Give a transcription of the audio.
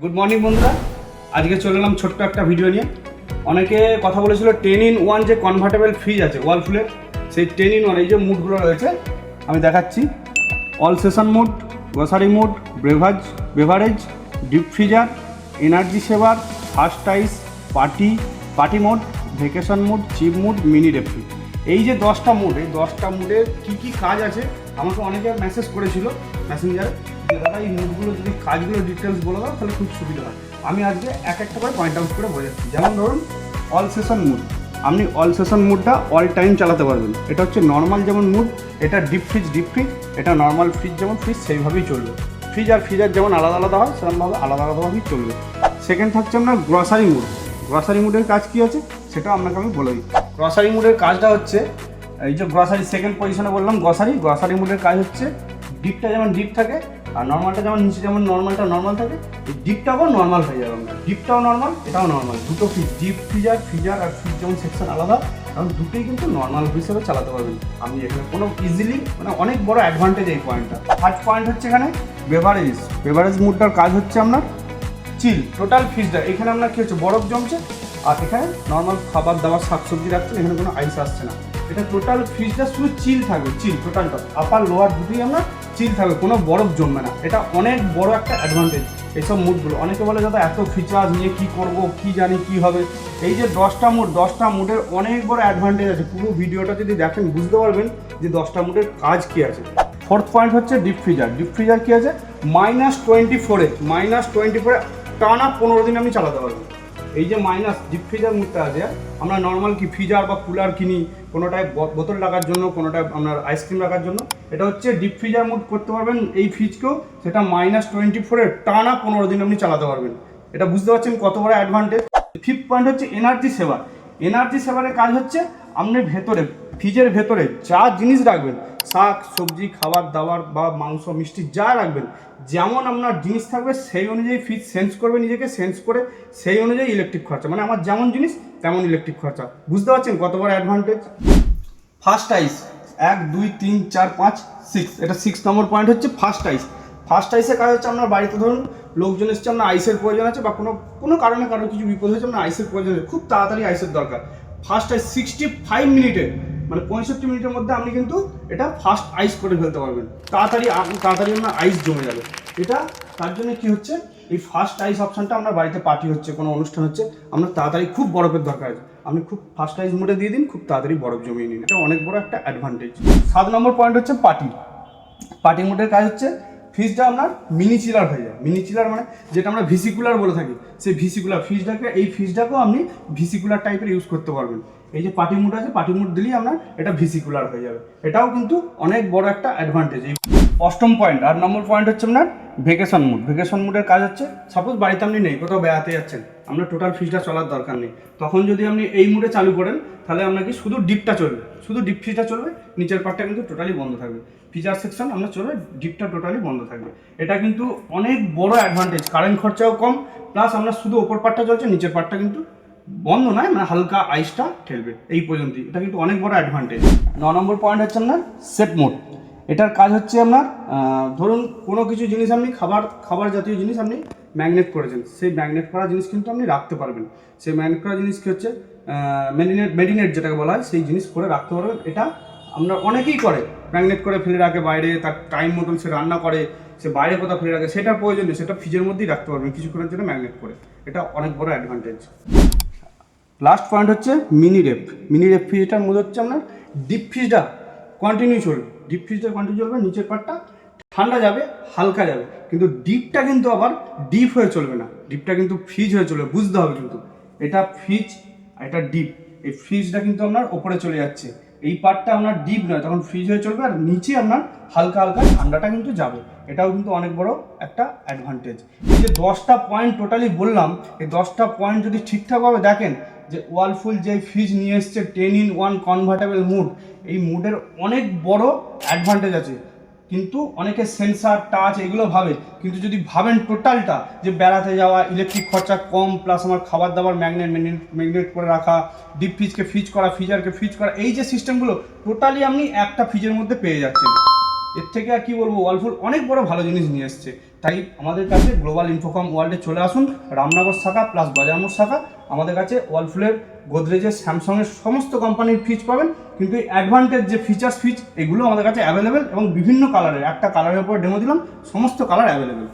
Good morning বন্ধুরা, আজকে চলে এলাম ছোট্ট একটা ভিডিও নিয়ে। অনেকে কথা বলেছিল 10-in-1 যে কনভার্টেবল ফ্রিজ আছে ওয়ালফুলের, সেই 10-in-1 এই যে মুডগুলো রয়েছে আমি দেখাচ্ছি। All session mood, grocery mood, beverage, deep freezer, energy saver, fast ice, party mode, vacation mood, chip mood, mini রেফ্রি। এই যে 10টা মুড, এই 10টা মুডের কী কাজ আছে আমাকে অনেকে মেসেজ করেছিল মেসেঞ্জারে যে দাদা এই মুডগুলো যদি কাজগুলো ডিটেলস বলে দাও তাহলে খুব সুবিধা হয়। আমি আজকে এক একটা করে পয়েন্ট আউট করে বোঝাচ্ছি। যেমন ধরুন অল সেশন মুড, আপনি অল সেশন মুডটা অল টাইম চালাতে পারবেন। এটা হচ্ছে নর্মাল যেমন মুড, এটা ডিপ ফ্রিজ, এটা নর্মাল ফ্রিজ যেমন ফ্রিজ সেইভাবেই চলবে। ফ্রিজার যেমন আলাদা আলাদা হয় সেরকমভাবে আলাদাভাবেই চলবে। সেকেন্ড থাকছে আপনার গ্রসারি মুডের কাজ কী আছে সেটা আপনাকে আমি বলে দিই। গ্রসারি মুডের কাজটা হচ্ছে এই যে গ্রসারি সেকেন্ড পজিশনে বললাম গ্রসারি মুডের কাজ হচ্ছে ডিপটা যেমন ডিপ থাকে আর নর্মালটা যেমন নিচে যেমন নর্মালটা নর্মাল থাকে, এই ডিপটাও নর্মাল হয়ে যাবে। আমরা ডিপটাও নর্মাল, এটাও নর্মাল, দুটো ফ্রিজ, ডিপ ফ্রিজার আর ফ্রিজ যেমন সেকশন আলাদা, কারণ দুটোই কিন্তু নর্মাল হিসেবে চালাতে পারবেন আপনি। এখানে কোনো ইজিলি অনেক বড় অ্যাডভান্টেজ এই পয়েন্টটা। ফার্স্ট পয়েন্ট হচ্ছে এখানে বেভারেজ মুডটার কাজ হচ্ছে আপনার চিল। টোটাল ফ্রিজটা এখানে আপনার কী হচ্ছে বরফ জমছে আর এখানে নর্মাল খাবার দাবার শাকসবজি রাখছেন, এখানে কোনো আইস আসছে না। এটা টোটাল ফ্রিজটা শুধু চিল থাকবে, টোটালটা আপার লোয়ার দুটোই আমরা চিল থাকবে, কোনো বরফ জমবে না। এটা অনেক বড় একটা অ্যাডভান্টেজ এইসব মুডগুলো। অনেকে বলে দাদা এত ফিচার্স নিয়ে কী করব, কী জানি কী হবে। এই যে 10টা মুডের অনেক বড় অ্যাডভান্টেজ আছে। পুরো ভিডিওটা যদি দেখেন বুঝতে পারবেন যে 10টা মুডের কাজ কী আছে। ফোর্থ পয়েন্ট হচ্ছে ডিপ ফ্রিজার কী আছে -24 টানা 15 দিন আমি চালাতে পারবো। এই যে ডিপ ফ্রিজার মুডটা আছে, আমরা নর্মাল কি ফ্রিজার বা কুলার কিনি কোনোটায় বোতল রাখার জন্য, কোনোটায় আপনার আইসক্রিম রাখার জন্য, এটা হচ্ছে ডিপ ফ্রিজার মুড করতে পারবেন এই ফ্রিজকেও, সেটা -24 টানা 15 দিন আপনি চালাতে পারবেন। এটা বুঝতে পারছেন কত বড় অ্যাডভান্টেজ। ফিফথ পয়েন্ট হচ্ছে এনার্জি সেভারের কাজ হচ্ছে আপনি ফ্রিজের ভেতরে যা জিনিস রাখবেন, শাক সবজি খাবার দাবার বা মাংস মিষ্টি যা রাখবেন, যেমন আপনার জিনিস থাকবে সেই অনুযায়ী ফ্রিজ সেন্স করবে, নিজেকে সেন্স করে সেই অনুযায়ী ইলেকট্রিক খরচা, মানে আমার যেমন জিনিস তেমন ইলেকট্রিক খরচা। বুঝতে পারছেন কত বড় অ্যাডভান্টেজ। ফাস্ট আইস 1 2 3 4 5 6, এটা 6 নম্বর পয়েন্ট হচ্ছে ফাস্ট আইসের কাজ হচ্ছে আপনার বাড়িতে ধরুন লোকজন এসছে, আপনার আইসের প্রয়োজন আছে বা কোনো কারণে কারো কিছু বিপদ হয়েছে, আপনার আইসের প্রয়োজন আছে, খুব তাড়াতাড়ি আইসের দরকার। ফাস্ট আইস 65 মিনিটে, মানে 65 মিনিটের মধ্যে আপনি কিন্তু এটা ফাস্ট আইস করে ফেলতে পারবেন। তাড়াতাড়ি আপনার আইস জমে যাবে। এটা তার জন্য কি হচ্ছে, এই ফাস্ট আইস অপশানটা আপনার বাড়িতে পার্টি হচ্ছে, কোনো অনুষ্ঠান হচ্ছে, আপনার তাড়াতাড়ি খুব বরফের দরকার আছে, আপনি খুব ফাস্ট আইস মোডে দিয়ে দিন, খুব তাড়াতাড়ি বরফ জমিয়ে নিন। এটা অনেক বড় একটা অ্যাডভান্টেজ। 7 নম্বর পয়েন্ট হচ্ছে পার্টি মোডের কাজ হচ্ছে ফ্রিজটা আপনার মিনি চিলার হয়ে যায়। মিনি চিলার মানে যেটা আমরা ভিসিকুলার বলে থাকি, সেই ভিসিকুলার ফ্রিজটাকেও আপনি ভিসিকুলার টাইপের ইউজ করতে পারবেন। এই যে পার্টি মুড আছে, পার্টি মুড দিলেই আপনার এটা ভিসিকুলার হয়ে যাবে। এটাও কিন্তু অনেক বড় একটা অ্যাডভান্টেজ। এই 8ম পয়েন্ট, 8 নম্বর পয়েন্ট হচ্ছে আপনার ভেকেশন মুডের কাজ হচ্ছে সাপোজ বাড়িতে আপনি নেই, কোথাও বেড়াতে যাচ্ছেন, আপনার টোটাল ফ্রিজটা চলার দরকার নেই, তখন যদি আপনি এই মুডে চালু করেন তাহলে আপনাকে শুধু ডিপ ফ্রিজটা চলবে, নিচের পার্টটা কিন্তু টোটালি বন্ধ থাকবে। ফ্রিজার সেকশন আপনার চলবে, ডিপটা টোটালি বন্ধ থাকবে। এটা কিন্তু অনেক বড় অ্যাডভান্টেজ, কারেন্ট খরচাও কম, প্লাস আপনার শুধু ওপর পার্টটা চলছে, নিচের পার্টটা কিন্তু বন্ধ নয়, মানে হালকা আইসটা ঠেলবে এই পর্যন্তই। এটা কিন্তু অনেক বড় অ্যাডভান্টেজ। 9 নম্বর পয়েন্ট হচ্ছে আপনার সেট মোড। এটার কাজ হচ্ছে আপনার ধরুন কোনো কিছু জিনিস আপনি খাবার জাতীয় জিনিস আপনি ম্যাগনেট করেছেন, সেই ম্যাগনেট করা জিনিস কিন্তু আপনি রাখতে পারবেন। সেই ম্যাগনেট করা জিনিস কী হচ্ছে মেরিনেট যেটাকে বলা হয়, সেই জিনিস করে রাখতে পারবেন। এটা আমরা অনেকেই করে ম্যাগনেট করে ফেলে রাখে বাইরে, তার টাইম মতন সে রান্না করে, সে বাইরে কোথাও ফেলে রাখে, সেটার প্রয়োজন নেই, সেটা ফ্রিজের মধ্যেই রাখতে পারবেন কিছুক্ষণের জন্য ম্যাগনেট করে। এটা অনেক বড় অ্যাডভান্টেজ। লাস্ট পয়েন্ট হচ্ছে মিনি রেপ ফ্রিজটার মধ্যে হচ্ছে আপনার ডিপ ফ্রিজটা কন্টিনিউ চলবে, নিচের পার্টটা ঠান্ডা যাবে, হালকা যাবে, কিন্তু ডিপটা কিন্তু আবার ডিপ হয়ে চলবে না, ডিপটা কিন্তু ফ্রিজ হয়ে চলবে। বুঝতে হবে কিন্তু এটা ফ্রিজ আর এটা ডিপ, এই ফ্রিজটা কিন্তু আপনার ওপরে চলে যাচ্ছে, এই পার্টটা আপনার ডিপ নয়, তখন ফ্রিজ হয়ে চলবে, আর নিচে আপনার হালকা ঠান্ডাটা কিন্তু যাবে। এটাও কিন্তু অনেক বড় একটা অ্যাডভান্টেজ। এই যে 10টা পয়েন্ট টোটালি বললাম, এই 10টা পয়েন্ট যদি ঠিকঠাকভাবে দেখেন, যে ওয়ালফুল যে ফ্রিজ নিয়ে এসছে 10-in-1 কনভার্টেবল মুড, এই মুডের অনেক বড় অ্যাডভান্টেজ আছে। কিন্তু অনেকে সেন্সার টাচ এগুলো ভাবে, কিন্তু যদি ভাবেন টোটালটা, যে বেড়াতে যাওয়া, ইলেকট্রিক খরচা কম, প্লাস আমার খাবার দাবার ম্যাগনেট করে রাখা, ডিপ ফ্রিজকে ফ্রিজ করা, ফ্রিজারকে ফ্রিজ করা, এই যে সিস্টেমগুলো টোটালি আপনি একটা ফ্রিজের মধ্যে পেয়ে যাচ্ছেন। এর থেকে আর কি বলবো, ওয়ালফুল অনেক বড় ভালো জিনিস নিয়ে এসছে। তাই আমাদের কাছে গ্লোবাল ইনফোকম ওয়ার্ল্ডে চলে আসুন, রামনগর শাখা প্লাস বাজার মোড় শাখা। আমাদের কাছে ওয়ালফুলের, গোদরেজের, স্যামসংয়ের সমস্ত কোম্পানির ফ্রিজ পাবেন, কিন্তু এই অ্যাডভান্টেজ যে ফিচার্স ফ্রিজ এগুলো আমাদের কাছে অ্যাভেলেবেল এবং বিভিন্ন কালারের, একটা কালারের উপর ডেমো দিলাম, সমস্ত কালার অ্যাভেলেবেল।